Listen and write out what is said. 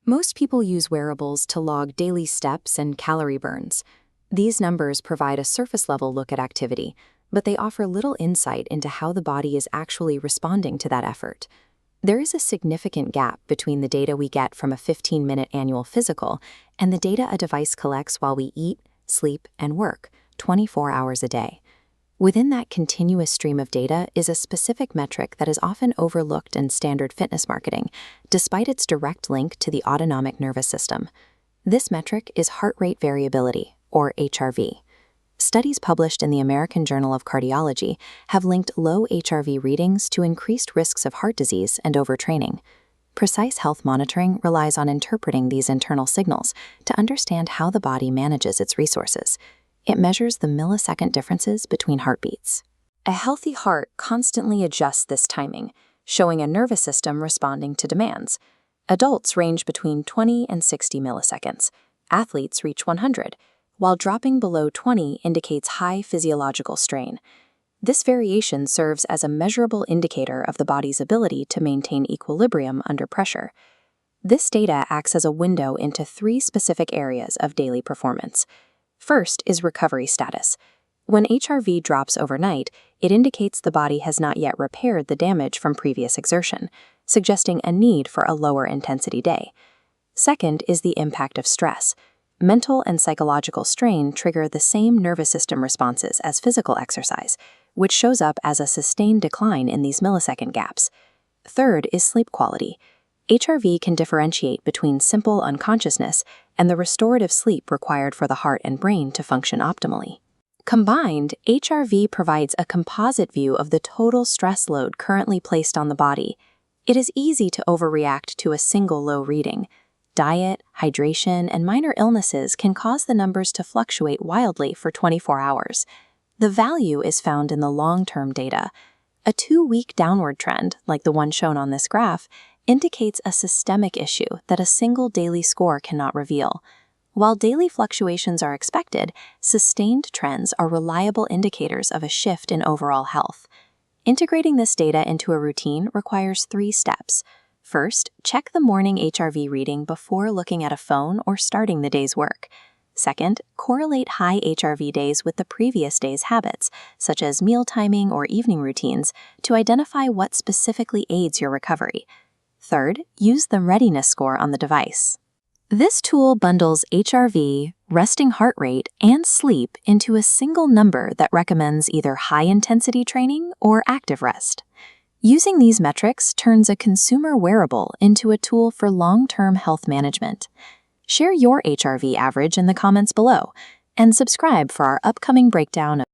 Most people use wearables to log daily steps and calorie burns. These numbers provide a surface-level look at activity, but they offer little insight into how the body is actually responding to that effort. There is a significant gap between the data we get from a 15-minute annual physical and the data a device collects while we eat, sleep, and work 24 hours a day. Within that continuous stream of data is a specific metric that is often overlooked in standard fitness marketing, despite its direct link to the autonomic nervous system. This metric is heart rate variability, or HRV. Studies published in the American Journal of Cardiology have linked low HRV readings to increased risks of heart disease and overtraining. Precise health monitoring relies on interpreting these internal signals to understand how the body manages its resources. It measures the millisecond differences between heartbeats. A healthy heart constantly adjusts this timing, showing a nervous system responding to demands. Adults range between 20 and 60 milliseconds. Athletes reach 100, while dropping below 20 indicates high physiological strain. This variation serves as a measurable indicator of the body's ability to maintain equilibrium under pressure. This data acts as a window into 3 specific areas of daily performance. First is recovery status. When HRV drops overnight, it indicates the body has not yet repaired the damage from previous exertion, suggesting a need for a lower intensity day. Second is the impact of stress. Mental and psychological strain trigger the same nervous system responses as physical exercise, which shows up as a sustained decline in these millisecond gaps. Third is sleep quality. HRV can differentiate between simple unconsciousness and the restorative sleep required for the heart and brain to function optimally. Combined, HRV provides a composite view of the total stress load currently placed on the body. It is easy to overreact to a single low reading. Diet, hydration, and minor illnesses can cause the numbers to fluctuate wildly for 24 hours. The value is found in the long-term data. A 2-week downward trend, like the one shown on this graph, indicates a systemic issue that a single daily score cannot reveal. While daily fluctuations are expected, sustained trends are reliable indicators of a shift in overall health. Integrating this data into a routine requires 3 steps. First, check the morning HRV reading before looking at a phone or starting the day's work. Second, correlate high HRV days with the previous day's habits, such as meal timing or evening routines, to identify what specifically aids your recovery. Third, use the Readiness Score on the device. This tool bundles HRV, resting heart rate, and sleep into a single number that recommends either high-intensity training or active rest. Using these metrics turns a consumer wearable into a tool for long-term health management. Share your HRV average in the comments below, and subscribe for our upcoming breakdown of